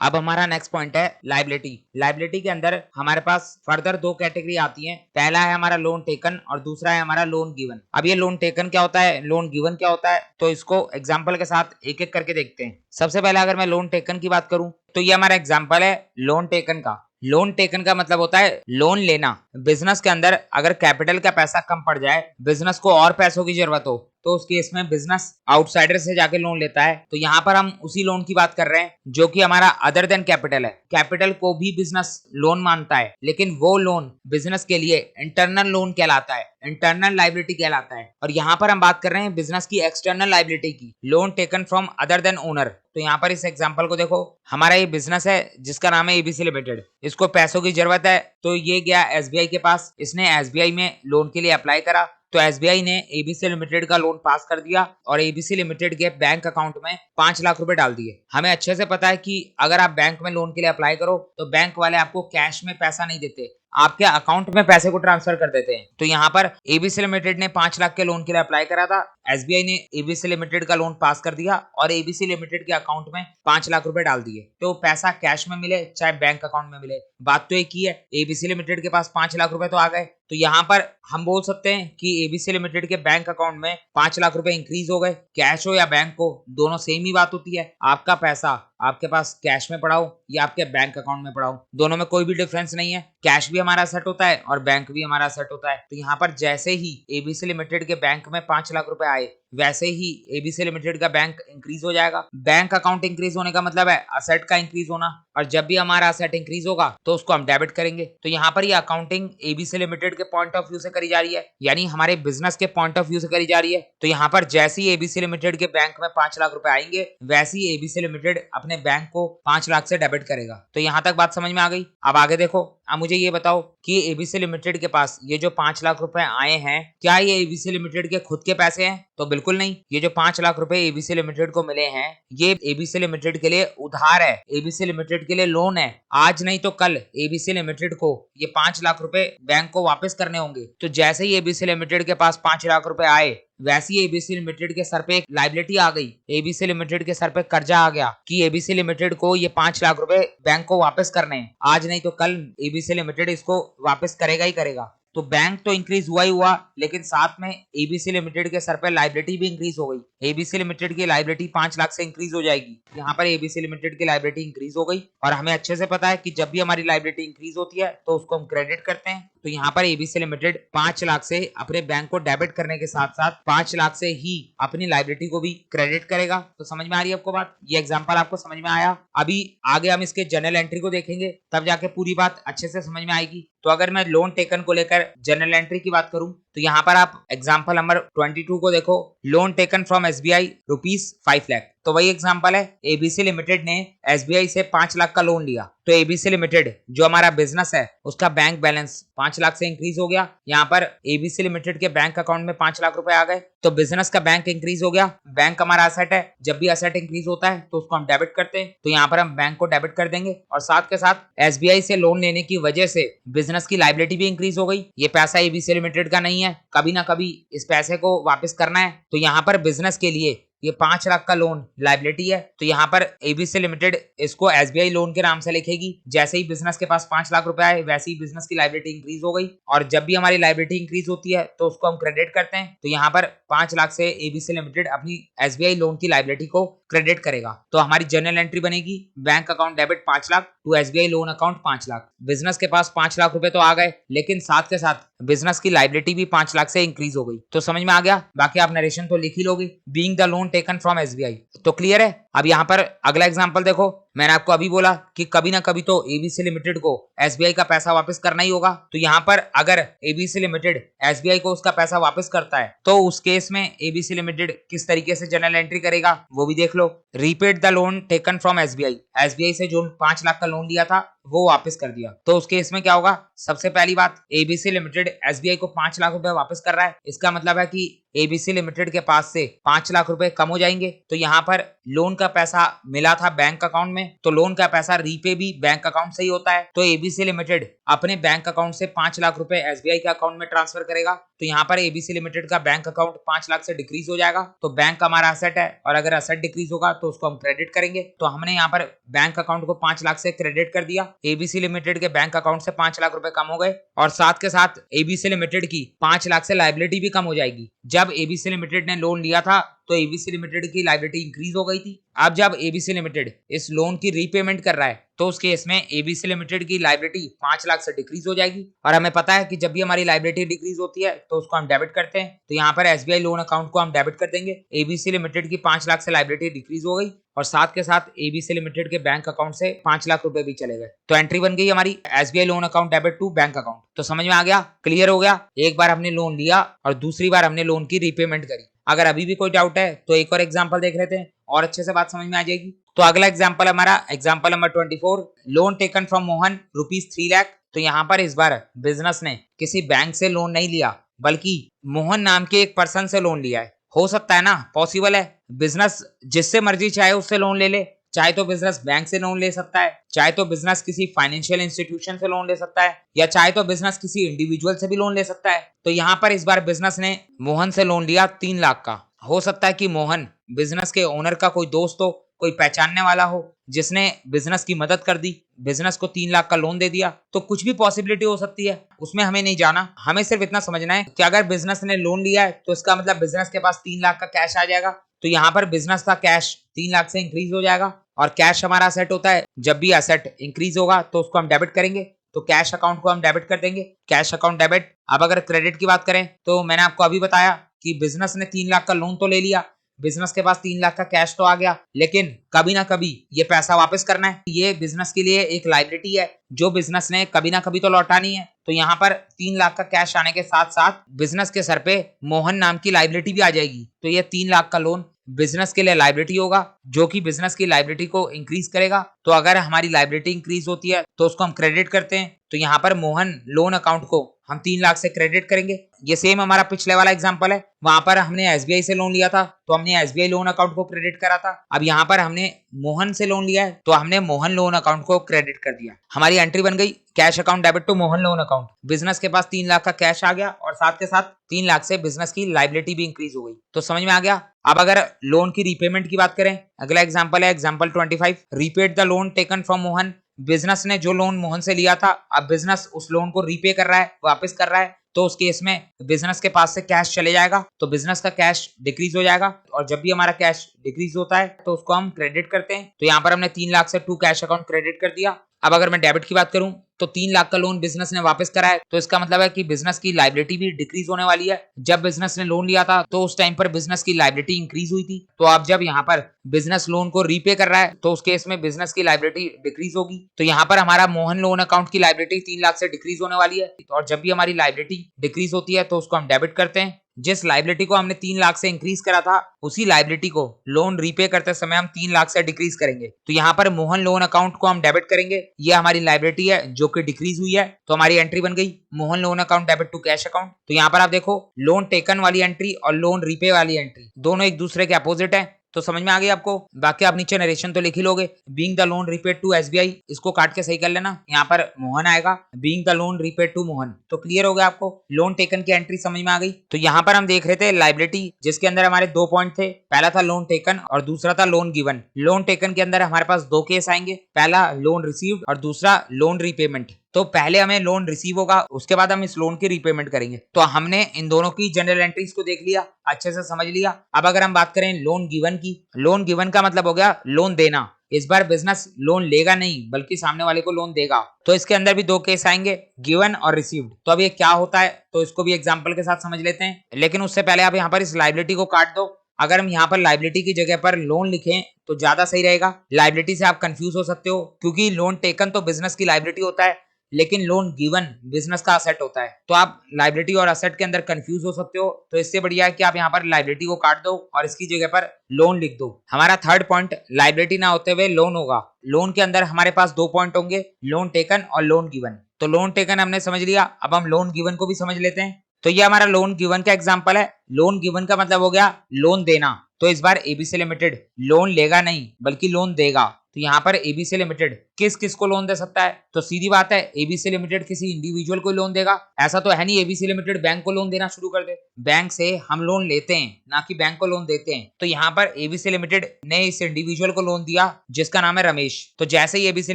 अब हमारा next point है लाइबिलिटी। लाइबिलिटी के अंदर हमारे पास फर्दर दो कैटेगरी आती हैं। पहला है हमारा लोन टेकन और दूसरा है हमारा लोन गिवन। अब ये लोन टेकन क्या होता है, लोन गिवन क्या होता है, तो इसको एग्जांपल के साथ एक एक करके देखते हैं। सबसे पहले अगर मैं लोन टेकन की बात करूं तो ये हमारा एग्जांपल है लोन टेकन का। लोन टेकन का मतलब होता है लोन लेना। बिजनेस के अंदर अगर कैपिटल का पैसा कम पड़ जाए, बिजनेस को और पैसों की जरूरत हो, तो उस केस में बिजनेस आउटसाइडर से जाके लोन लेता है। तो यहाँ पर हम उसी लोन की बात कर रहे हैं जो कि हमारा अदर देन कैपिटल है। कैपिटल को भी बिजनेस लोन मानता है, लेकिन वो लोन बिजनेस के लिए इंटरनल लोन कहलाता है, इंटरनल लाइबिलिटी कहलाता है। और यहाँ पर हम बात कर रहे हैं बिजनेस की एक्सटर्नल लाइबिलिटी की, loan taken from other than owner. तो यहाँ पर इस एग्जांपल को देखो, हमारा ये बिजनेस है जिसका नाम है एबीसी लिमिटेड। इसको पैसों की जरूरत है, तो ये गया एसबीआई के पास, इसने एसबीआई में लोन के लिए अप्लाई करा। तो एसबीआई ने एबीसी लिमिटेड का लोन पास कर दिया और एबीसी लिमिटेड के बैंक अकाउंट में 5 लाख रुपए डाल दिए। हमें अच्छे से पता है कि अगर आप बैंक में लोन के लिए अप्लाई करो तो बैंक वाले आपको कैश में पैसा नहीं देते, आपके अकाउंट में पैसे को ट्रांसफर कर देते हैं। तो यहाँ पर एबीसी लिमिटेड ने 5 लाख के लोन के लिए अप्लाई करा था, एसबीआई ने एबीसी लिमिटेड का लोन पास कर दिया और एबीसी लिमिटेड के अकाउंट में 5 लाख रुपए डाल दिए। तो पैसा कैश में मिले चाहे बैंक अकाउंट में मिले, बात तो एक ही है। एबीसी लिमिटेड के पास 5 लाख रुपए तो आ गए। तो यहाँ पर हम बोल सकते हैं कि एबीसी लिमिटेड के बैंक अकाउंट में 5 लाख रुपए इंक्रीज हो गए। कैश हो या बैंक हो, दोनों सेम ही बात होती है। आपका पैसा आपके पास कैश में पड़ा हो या आपके बैंक अकाउंट में पड़ा हो, दोनों में कोई भी डिफरेंस नहीं है। कैश भी हमारा सेट होता है और बैंक भी हमारा सेट होता है। तो यहाँ पर जैसे ही एबीसी लिमिटेड के बैंक में 5 लाख रुपए आए, वैसे ही एबीसी लिमिटेड का बैंक इंक्रीज हो जाएगा। बैंक अकाउंट इंक्रीज होने का मतलब है असेट का इंक्रीज होना, और जब भी हमारा असेट इंक्रीज होगा तो उसको हम डेबिट करेंगे। तो यहाँ पर ये अकाउंटिंग एबीसी लिमिटेड के पॉइंट ऑफ व्यू से करी जा रही है, यानी हमारे बिजनेस के पॉइंट ऑफ व्यू से करी जा रही है। तो यहाँ पर जैसे ही एबीसी लिमिटेड के बैंक में 5 लाख रुपए आएंगे, वैसे ही एबीसी लिमिटेड अपने बैंक को 5 लाख से डेबिट करेगा। तो यहाँ तक बात समझ में आ गई। अब आगे देखो, अब मुझे ये बताओ कि एबीसी लिमिटेड के पास ये जो 5 लाख रुपए आए हैं, क्या ये एबीसी लिमिटेड के खुद के पैसे हैं? तो बिल्कुल नहीं। ये जो 5 लाख रुपए एबीसी लिमिटेड को मिले हैं, ये एबीसी लिमिटेड के लिए उधार है, एबीसी लिमिटेड के लिए लोन है। आज नहीं तो कल एबीसी लिमिटेड को ये 5 लाख रुपए बैंक को वापस करने होंगे। तो जैसे ही एबीसी लिमिटेड के पास 5 लाख रुपए आए, वैसे ही एबीसी लिमिटेड के सर पे एक लाइबिलिटी आ गई, एबीसी लिमिटेड के सर पे कर्जा आ गया कि एबीसी लिमिटेड को ये 5 लाख रुपए बैंक को वापस करने हैं। आज नहीं तो कल एबीसी लिमिटेड इसको वापस करेगा ही करेगा। तो बैंक तो इंक्रीज हुआ ही हुआ, लेकिन साथ में एबीसी लिमिटेड के सर पे लाइबिलिटी भी इंक्रीज हो गई। एबीसी लिमिटेड की लाइबिलिटी 5 लाख से इंक्रीज हो जाएगी। यहाँ पर एबीसी लिमिटेड की लाइबिलिटी इंक्रीज हो गई, और हमें अच्छे से पता है कि जब भी हमारी लाइबिलिटी इंक्रीज होती है तो उसको हम क्रेडिट करते हैं। तो यहाँ पर एबीसी लिमिटेड 5 लाख से अपने बैंक को डेबिट करने के साथ साथ 5 लाख से ही अपनी लाइबिलिटी को भी क्रेडिट करेगा। तो समझ में आ रही है आपको बात? ये एग्जांपल आपको समझ में आया? अभी आगे हम इसके जर्नल एंट्री को देखेंगे, तब जाके पूरी बात अच्छे से समझ में आएगी। तो अगर मैं लोन टेकन को लेकर जर्नल एंट्री की बात करूं तो यहाँ पर आप एग्जांपल नंबर 22 को देखो, loan taken from SBI ₹5 lakh. तो वही एग्जांपल है, एबीसी लिमिटेड ने एसबीआई से 5 लाख का लोन लिया। तो एबीसी लिमिटेड जो हमारा बिजनेस है उसका बैंक बैलेंस 5 लाख से इंक्रीज हो गया। यहाँ पर एबीसी लिमिटेड के बैंक अकाउंट में 5 लाख रुपए आ गए, तो बिजनेस का बैंक इंक्रीज हो गया। बैंक हमारा असेट है, जब भी असेट इंक्रीज होता है तो उसको हम डेबिट करते हैं। तो यहाँ पर हम बैंक को डेबिट कर देंगे, और साथ के साथ एसबीआई से लोन लेने की वजह से बिजनेस की लाइबिलिटी भी इंक्रीज हो गई। ये पैसा एबीसी लिमिटेड का नहीं है, कभी ना कभी इस पैसे को वापस करना है। तो यहाँ पर बिजनेस के लिए ये 5 लाख का लोन लाइबिलिटी है। तो यहाँ पर एबीसी लिमिटेड इसको एसबीआई लोन के नाम से लिखेगी। जैसे ही बिजनेस के पास 5 लाख रुपए आए, वैसे ही बिजनेस की लाइबिलिटी इंक्रीज हो गई, और जब भी हमारी लाइबिलिटी इंक्रीज होती है तो उसको हम क्रेडिट करते हैं। तो यहाँ पर 5 लाख से एबीसी लिमिटेड अपनी एसबीआई लोन की लाइबिलिटी को क्रेडिट करेगा। तो हमारी जर्नल एंट्री बनेगी, bank account debit 5 lakh to SBI loan account 5 lakh. Business के पास 5 लाख रुपए तो आ गए, लेकिन साथ के साथ बिजनेस की लाइबिलिटी भी 5 लाख से इंक्रीज हो गई। तो समझ में आ गया? बाकी आप नरेशन तो लिख ही लोगे, being the loan taken from SBI. तो क्लियर है? अब यहाँ पर अगला एग्जांपल देखो, मैंने आपको अभी बोला कि कभी ना कभी तो एबीसी लिमिटेड को एसबीआई का पैसा वापस करना ही होगा। तो यहाँ पर अगर एबीसी लिमिटेड एसबीआई को उसका पैसा वापस करता है, तो उस केस में एबीसी लिमिटेड किस तरीके से जर्नल एंट्री करेगा वो भी देख लो। Repaid the loan taken from SBI, SBI से जो 5 लाख का लोन लिया था वो वापस कर दिया। तो उस केस में क्या होगा? सबसे पहली बात, एबीसी लिमिटेड एसबीआई को 5 लाख रुपए वापस कर रहा है, इसका मतलब है कि एबीसी लिमिटेड के पास से 5 लाख रुपए कम हो जाएंगे। तो यहाँ पर लोन का पैसा मिला था बैंक अकाउंट में, तो लोन का पैसा रीपे भी बैंक अकाउंट से ही होता है। तो एबीसी लिमिटेड अपने बैंक अकाउंट से 5 लाख रुपए एसबीआई के अकाउंट में ट्रांसफर करेगा। तो यहाँ पर एबीसी लिमिटेड का बैंक अकाउंट 5 लाख से डिक्रीज हो जाएगा। तो बैंक हमारा असेट है और अगर असेट डिक्रीज होगा तो उसको हम क्रेडिट करेंगे। तो हमने यहाँ पर बैंक अकाउंट को 5 लाख से क्रेडिट कर दिया, एबीसी लिमिटेड के बैंक अकाउंट से 5 लाख रुपए कम हो गए और साथ के साथ एबीसी लिमिटेड की 5 लाख से लायबिलिटी भी कम हो जाएगी। जब एबीसी लिमिटेड ने लोन लिया था तो एबीसी लिमिटेड की लायबिलिटी इंक्रीज हो गई थी। अब जब एबीसी लिमिटेड इस लोन की रीपेमेंट कर रहा है तो उस केस में एबीसी लिमिटेड की लायबिलिटी 5 लाख से डिक्रीज हो जाएगी। और हमें पता है कि जब भी हमारी लायबिलिटी डिक्रीज होती है तो उसको हम डेबिट करते हैं। तो यहाँ पर एसबीआई लोन अकाउंट को हम डेबिट कर देंगे। एबीसी लिमिटेड की 5 लाख से लायबिलिटी डिक्रीज हो गई और साथ के साथ एबीसी लिमिटेड के बैंक अकाउंट से 5 लाख रुपए भी चले गए। तो एंट्री बन गई हमारी SBI loan account debit to bank account. तो समझ में आ गया, क्लियर हो गया। एक बार हमने लोन लिया और दूसरी बार हमने लोन की रीपेमेंट करी। अगर अभी भी कोई डाउट है तो एक और एग्जांपल देख लेते हैं और अच्छे से बात समझ में आ जाएगी। तो अगला एग्जांपल हमारा example number 24, loan taken from Mohan ₹3 lakh. तो यहाँ पर इस बार बिजनेस ने किसी बैंक से लोन नहीं लिया बल्कि मोहन नाम के एक पर्सन से लोन लिया है। हो सकता है ना, पॉसिबल है, बिजनेस जिससे मर्जी चाहे उससे लोन ले ले। चाहे तो बिजनेस बैंक से लोन ले सकता है, चाहे तो बिजनेस किसी फाइनेंशियल इंस्टीट्यूशन से लोन ले सकता है, या चाहे तो बिजनेस किसी इंडिविजुअल से भी लोन ले सकता है। तो यहाँ पर इस बार बिजनेस ने मोहन से लोन लिया 3 लाख का। हो सकता है कि मोहन बिजनेस के ओनर का कोई दोस्त हो, कोई पहचानने वाला हो जिसने बिजनेस की मदद कर दी, बिजनेस को 3 लाख का लोन दे दिया। तो कुछ भी पॉसिबिलिटी हो सकती है, उसमें हमें नहीं जाना। हमें सिर्फ इतना समझना है कि अगर बिजनेस ने लोन लिया है तो इसका मतलब बिजनेस के पास 3 लाख का कैश आ जाएगा। तो यहाँ पर बिजनेस का कैश 3 लाख से इंक्रीज हो जाएगा और कैश हमारा असेट होता है। जब भी असेट इंक्रीज होगा तो उसको हम डेबिट करेंगे। तो कैश अकाउंट को हम डेबिट कर देंगे, कैश अकाउंट डेबिट। अब अगर क्रेडिट की बात करें तो मैंने आपको अभी बताया कि बिजनेस ने 3 लाख का लोन तो ले लिया, बिजनेस के पास 3 लाख का कैश तो आ गया, लेकिन कभी ना कभी ये पैसा वापस करना है। ये बिजनेस के लिए एक लायबिलिटी है जो बिजनेस ने कभी ना कभी तो लौटानी है। तो यहाँ पर 3 लाख का कैश आने के साथ साथ बिजनेस के सर पे मोहन नाम की लायबिलिटी भी आ जाएगी। तो ये 3 लाख का लोन बिजनेस के लिए लायबिलिटी होगा जो कि बिजनेस की लायबिलिटी को इंक्रीज करेगा। तो अगर हमारी लायबिलिटी इंक्रीज होती है तो उसको हम क्रेडिट करते हैं। तो यहाँ पर मोहन लोन अकाउंट को हम 3 लाख से क्रेडिट करेंगे। ये सेम हमारा पिछले वाला एग्जांपल है, वहां पर हमने एसबीआई से लोन लिया था तो हमने एसबीआई लोन अकाउंट को क्रेडिट करा था। अब यहाँ पर हमने मोहन से लोन लिया है तो हमने मोहन लोन अकाउंट को क्रेडिट कर दिया। हमारी एंट्री बन गई cash account debit to Mohan loan account. Business के पास 3 लाख का कैश आ गया और साथ के साथ 3 लाख से बिजनेस की लायबिलिटी भी इंक्रीज हो गई। तो समझ में आ गया। अब अगर लोन की रीपेमेंट की बात करें, अगला एग्जांपल है example 25, repaid the loan taken from Mohan. Business ने जो लोन मोहन से लिया था, अब बिजनेस उस लोन को रीपे कर रहा है, वापस कर रहा है। तो उस केस में बिजनेस के पास से कैश चले जाएगा तो बिजनेस का कैश डिक्रीज हो जाएगा और जब भी हमारा कैश डिक्रीज होता है तो उसको हम क्रेडिट करते हैं। तो यहाँ पर हमने 3 लाख से टू कैश अकाउंट क्रेडिट कर दिया। अब अगर मैं डेबिट की बात करूं तो 3 लाख का लोन बिजनेस ने वापस करा है तो इसका मतलब है कि बिजनेस की लायबिलिटी भी डिक्रीज होने वाली है। जब बिजनेस ने लोन लिया था तो उस टाइम पर बिजनेस की लायबिलिटी इंक्रीज हुई थी। तो अब जब यहाँ पर बिजनेस लोन को रीपे कर रहा है तो उस केस में बिजनेस की लायबिलिटी डिक्रीज होगी। तो यहाँ पर हमारा मोहन लोन अकाउंट की लायबिलिटी 3 लाख से डिक्रीज होने वाली है और जब भी हमारी लायबिलिटी डिक्रीज होती है तो उसको हम डेबिट करते हैं। जिस लायबिलिटी को हमने 3 लाख से इंक्रीज करा था उसी लायबिलिटी को लोन रीपे करते समय हम 3 लाख से डिक्रीज करेंगे। तो यहाँ पर मोहन लोन अकाउंट को हम डेबिट करेंगे, ये हमारी लायबिलिटी है जो कि डिक्रीज हुई है। तो हमारी एंट्री बन गई Mohan loan account debit to cash account. तो यहाँ पर आप देखो लोन टेकन वाली एंट्री और लोन रीपे वाली एंट्री दोनों एक दूसरे के अपोजिट है। तो समझ में आ गई आपको। बाकी आप नीचे नरेशन तो लिख ही लोगे, being the loan repaid to SBI, इसको काट के सही कर लेना। यहाँ पर मोहन आएगा, being the loan repaid to Mohan. तो क्लियर हो गया आपको, लोन टेकन की एंट्री समझ में आ गई। तो यहाँ पर हम देख रहे थे लायबिलिटी जिसके अंदर हमारे 2 पॉइंट थे, पहला था लोन टेकन और दूसरा था लोन गिवन। लोन टेकन के अंदर हमारे पास 2 केस आएंगे, पहला लोन रिसीव्ड और दूसरा लोन रीपेमेंट। तो पहले हमें लोन रिसीव होगा, उसके बाद हम इस लोन की रीपेमेंट करेंगे। तो हमने इन दोनों की जनरल एंट्रीज को देख लिया, अच्छे से समझ लिया। अब अगर हम बात करें लोन गिवन की, लोन गिवन का मतलब हो गया लोन देना। इस बार बिजनेस लोन लेगा नहीं बल्कि सामने वाले को लोन देगा। तो इसके अंदर भी 2 केस आएंगे, गिवन और रिसीव्ड। तो अब ये क्या होता है तो इसको भी एग्जांपल के साथ समझ लेते हैं, लेकिन उससे पहले आप यहाँ पर इस लायबिलिटी को काट दो। अगर हम यहाँ पर लायबिलिटी की जगह पर लोन लिखें तो ज्यादा सही रहेगा। लायबिलिटी से आप कंफ्यूज हो सकते हो क्योंकि लोन टेकन तो बिजनेस की लायबिलिटी होता है लेकिन लोन गिवन बिजनेस का असेट होता है। तो आप लायबिलिटी और असेट के अंदर कंफ्यूज हो सकते हो। तो इससे बढ़िया है कि आप यहाँ पर लायबिलिटी को काट दो और इसकी जगह पर लोन लिख दो। हमारा थर्ड पॉइंट लायबिलिटी ना होते हुए लोन होगा। लोन के अंदर हमारे पास 2 पॉइंट होंगे, लोन टेकन और लोन गिवन। तो लोन टेकन हमने समझ लिया, अब हम लोन गिवन को भी समझ लेते हैं। तो ये हमारा लोन गिवन का एग्जांपल है। लोन गिवन का मतलब हो गया लोन देना। तो इस बार एबीसी लिमिटेड लोन लेगा नहीं बल्कि लोन देगा। तो यहाँ पर एबीसी लिमिटेड किस किस को लोन दे सकता है? तो सीधी बात है, एबीसी लिमिटेड किसी इंडिविजुअल को लोन देगा। ऐसा तो है नहीं एबीसी लिमिटेड बैंक को लोन देना शुरू कर दे। बैंक से हम लोन लेते हैं, ना कि बैंक को लोन देते हैं। तो यहाँ पर एबीसी लिमिटेड ने इस इंडिविजुअल को लोन दिया जिसका नाम है रमेश। तो जैसे ही एबीसी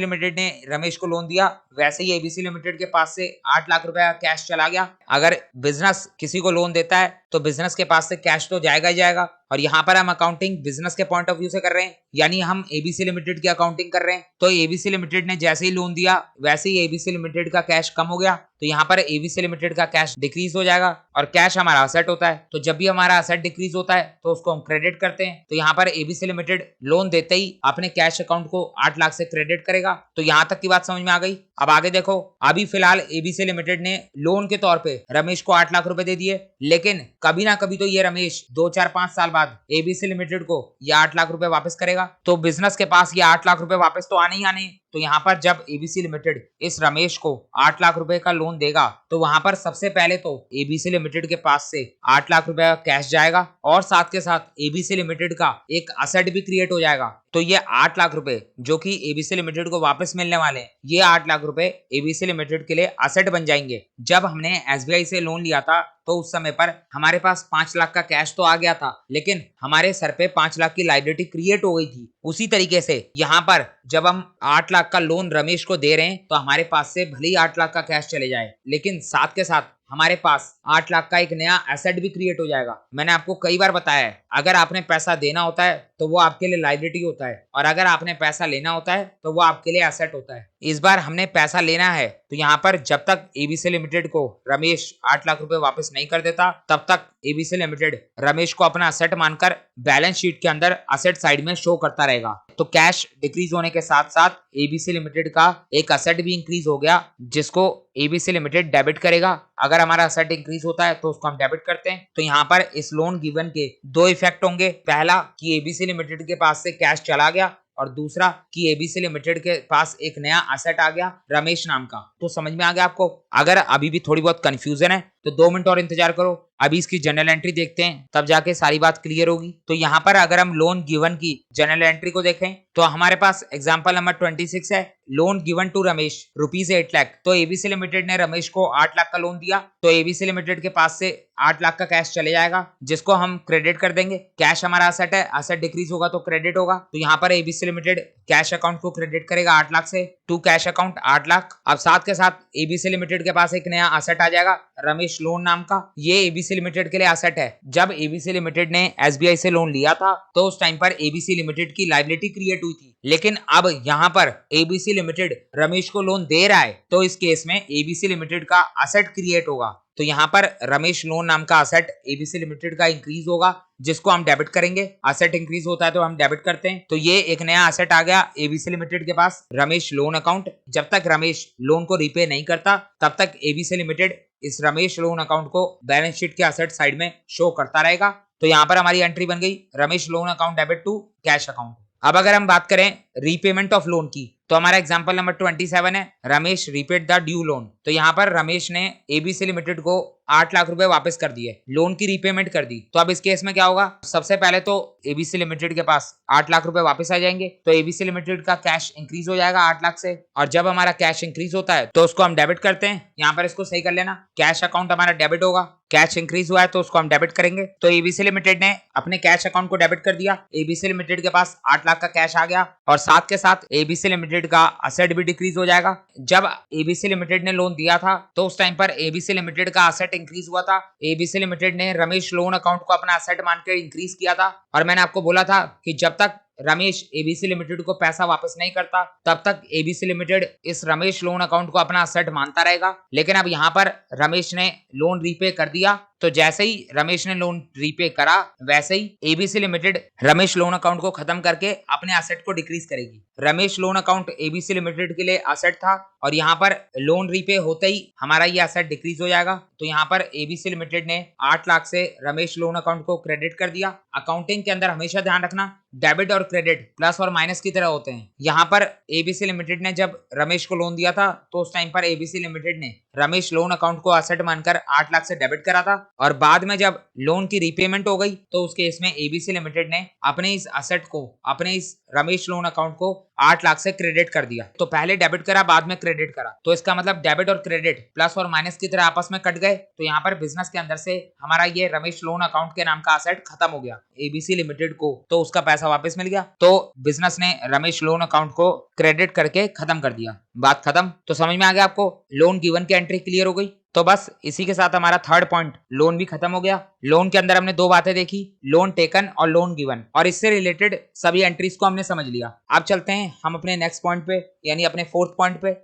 लिमिटेड ने रमेश को लोन दिया, वैसे ही एबीसी लिमिटेड के पास से 8 लाख रुपया कैश चला गया। अगर बिजनेस किसी को लोन देता है तो बिजनेस के पास से कैश तो जाएगा ही जाएगा। और यहाँ पर हम अकाउंटिंग बिजनेस के पॉइंट ऑफ व्यू से कर रहे हैं, यानी हम एबीसी लिमिटेड की अकाउंटिंग कर रहे हैं। तो एबीसी लिमिटेड ने जैसे ही लोन दिया, वैसे ही एबीसी लिमिटेड का कैश कम हो गया। तो यहाँ पर एबीसी लिमिटेड का कैश डिक्रीज हो जाएगा, और कैश हमारा असेट होता है। तो जब भी हमारा असेट डिक्रीज होता है तो उसको हम क्रेडिट करते हैं। तो यहाँ पर एबीसी लिमिटेड लोन देते ही अपने कैश अकाउंट को 8 लाख से क्रेडिट करेगा। तो यहाँ तक की बात समझ में आ गई। अब आगे देखो, अभी फिलहाल एबीसी लिमिटेड ने लोन के तौर पे रमेश को 8 लाख रुपए दे दिए, लेकिन कभी ना कभी तो ये रमेश 2, 4, 5 साल बाद एबीसी लिमिटेड को ये 8 लाख रुपए वापस करेगा। तो बिजनेस के पास ये 8 लाख रुपए वापस तो आने ही आने। तो यहाँ पर जब एबीसी लिमिटेड इस रमेश को 8 लाख रुपए का लोन देगा, तो वहां पर सबसे पहले तो एबीसी लिमिटेड के पास से 8 लाख रुपए का कैश जाएगा, और साथ के साथ एबीसी लिमिटेड का एक असेट भी क्रिएट हो जाएगा। तो ये 8 लाख रुपए जो कि एबीसी लिमिटेड को वापस मिलने वाले हैं, ये 8 लाख रुपए एबीसी लिमिटेड के लिए असेट बन जाएंगे। जब हमने एसबीआई से लोन लिया था तो उस समय पर हमारे पास 5 लाख का कैश तो आ गया था, लेकिन हमारे सर पे 5 लाख की लायबिलिटी क्रिएट हो गई थी। उसी तरीके से यहाँ पर जब हम 8 लाख का लोन रमेश को दे रहे हैं, तो हमारे पास से भले ही 8 लाख का कैश चले जाए, लेकिन साथ के साथ हमारे पास 8 लाख का एक नया एसेट भी क्रिएट हो जाएगा। मैंने आपको कई बार बताया है, अगर आपने पैसा देना होता है तो वो आपके लिए लायबिलिटी होता है, और अगर आपने पैसा लेना होता है तो वो आपके लिए एसेट होता है। इस बार हमने पैसा लेना है, तो यहाँ पर जब तक एबीसी लिमिटेड को रमेश 8 लाख रुपए वापस नहीं कर देता, तब तक एबीसी लिमिटेड रमेश को अपना असेट मानकर बैलेंस शीट के अंदर असेट साइड में शो करता रहेगा। तो कैश डिक्रीज होने के साथ साथ एबीसी लिमिटेड का एक असेट भी इंक्रीज हो गया, जिसको एबीसी लिमिटेड डेबिट करेगा। अगर हमारा असेट इंक्रीज होता है तो उसको हम डेबिट करते हैं। तो यहाँ पर इस लोन गिवन के 2 इफेक्ट होंगे। पहला कि एबीसी लिमिटेड के पास से कैश चला गया, और दूसरा कि एबीसी लिमिटेड के पास एक नया असेट आ गया रमेश नाम का। तो समझ में आ गया आपको? अगर अभी भी थोड़ी बहुत कंफ्यूजन है तो 2 मिनट और इंतजार करो, अभी इसकी जनरल एंट्री देखते हैं, तब जाके सारी बात क्लियर होगी। तो यहाँ पर अगर हम लोन गिवन की जनरल एंट्री को देखें तो हमारे पास एग्जांपल नंबर 26 है, loan given to Ramesh ₹8 lakh. तो एबीसी लिमिटेड ने रमेश को 8 लाख का लोन दिया, तो एबीसी लिमिटेड के पास से 8 लाख का कैश चले जाएगा, जिसको हम क्रेडिट कर देंगे। कैश हमारा असेट है, असेट डिक्रीज होगा तो क्रेडिट होगा। तो यहाँ पर एबीसी लिमिटेड कैश अकाउंट को क्रेडिट करेगा 8 लाख से, टू कैश अकाउंट 8 लाख। अब साथ के साथ एबीसी लिमिटेड के पास एक नया असेट आ जाएगा रमेश लोन नाम का। ये एबीसी लिमिटेड के लिए असेट है। जब एबीसी लिमिटेड ने एसबीआई से लोन लिया था तो उस टाइम पर एबीसी लिमिटेड की लायबिलिटी क्रिएट हुई थी, लेकिन अब यहाँ पर एबीसी लिमिटेड रमेश को लोन दे रहा है, तो इस केस में एबीसी लिमिटेड का असेट क्रिएट होगा। तो यहाँ पर रमेश लोन नाम का असेट एबीसी लिमिटेड का इंक्रीज होगा, जिसको हम डेबिट करेंगे। असेट इंक्रीज होता है तो हम डेबिट करते हैं। तो ये एक नया असेट आ गया एबीसी लिमिटेड के पास, रमेश लोन अकाउंट। जब तक रमेश लोन को रिपे नहीं करता, तब तक एबीसी लिमिटेड इस रमेश लोन अकाउंट को बैलेंस शीट के असेट साइड में शो करता रहेगा। तो यहाँ पर हमारी एंट्री बन गई Ramesh loan account debit to cash account. अब अगर हम बात करें रीपेमेंट ऑफ लोन की, तो हमारा एग्जांपल नंबर 27 है, Ramesh repaid the due loan. तो यहाँ पर रमेश ने एबीसी लिमिटेड को 8 लाख रुपए वापस कर दिए, लोन की रीपेमेंट कर दी। तो अब इस केस में क्या होगा? सबसे पहले तो एबीसी लिमिटेड के पास 8 लाख रुपए वापस आ जाएंगे, तो एबीसी लिमिटेड का कैश इंक्रीज हो जाएगा 8 लाख से। और जब हमारा कैश इंक्रीज होता है तो उसको हम डेबिट करते हैं। यहाँ पर इसको सही कर लेना, कैश अकाउंट हमारा डेबिट होगा, कैश इंक्रीज हुआ है तो उसको हम डेबिट करेंगे। तो एबीसी लिमिटेड ने अपने कैश अकाउंट को डेबिट कर दिया, एबीसी लिमिटेड के पास 8 लाख का कैश आ गया, और साथ के साथ एबीसी लिमिटेड का असेट भी डिक्रीज हो जाएगा। जब एबीसी लिमिटेड ने लोन दिया था तो उस टाइम पर एबीसी लिमिटेड का असेट इंक्रीज हुआ था। एबीसी लिमिटेड ने रमेश लोन अकाउंट को अपना असेट मानकर इंक्रीज किया था, और मैंने आपको बोला था कि जब तक रमेश एबीसी लिमिटेड को पैसा वापस नहीं करता, तब तक एबीसी लिमिटेड इस रमेश लोन अकाउंट को अपना असेट मानता रहेगा। लेकिन अब यहाँ पर रमेश ने लोन रीपे कर दिया, तो जैसे ही रमेश ने लोन रीपे करा, वैसे ही ABC limited Ramesh loan account को खत्म करके अपने असेट को डिक्रीज करेगी। Ramesh loan account ABC limited के लिए असेट था, और यहाँ पर लोन रीपे होते ही हमारा ये असेट डिक्रीज हो जाएगा। तो यहाँ पर एबीसी लिमिटेड ने 8 लाख से रमेश लोन अकाउंट को क्रेडिट कर दिया। अकाउंटिंग के अंदर हमेशा ध्यान रखना, डेबिट और क्रेडिट प्लस और माइनस की तरह होते हैं। यहाँ पर एबीसी लिमिटेड ने जब रमेश को लोन दिया था तो उस टाइम पर एबीसी लिमिटेड ने रमेश लोन अकाउंट को असेट मानकर 8 लाख से डेबिट करा था और बाद में जब लोन की रीपेमेंट हो गई तो उसके इसमें एबीसी लिमिटेड ने अपने इस असेट को, अपने इस रमेश लोन अकाउंट को 8 लाख से क्रेडिट कर दिया। तो पहले डेबिट करा, बाद में क्रेडिट करा, तो इसका मतलब डेबिट और क्रेडिट प्लस और माइनस की तरह आपस में कट गए। तो यहाँ पर बिजनेस के अंदर से हमारा ये रमेश लोन अकाउंट के नाम का असेट खत्म हो गया एबीसी लिमिटेड को, तो उसका पैसा वापस मिल गया। तो बिजनेस ने रमेश लोन अकाउंट को क्रेडिट करके खत्म कर दिया। बात खत्म। तो समझ में आ गया आपको? लोन गिवन की एंट्री क्लियर हो गई। तो बस इसी के साथ हमारा थर्ड पॉइंट लोन भी खत्म हो गया। लोन के अंदर हमने दो बातें देखी, लोन टेकन और लोन गिवन, और इससे रिलेटेड सभी एंट्रीज को हमने समझ लिया। अब चलते हैं हम अपने नेक्स्ट पॉइंट पे, यानी अपने फोर्थ पॉइंट पे।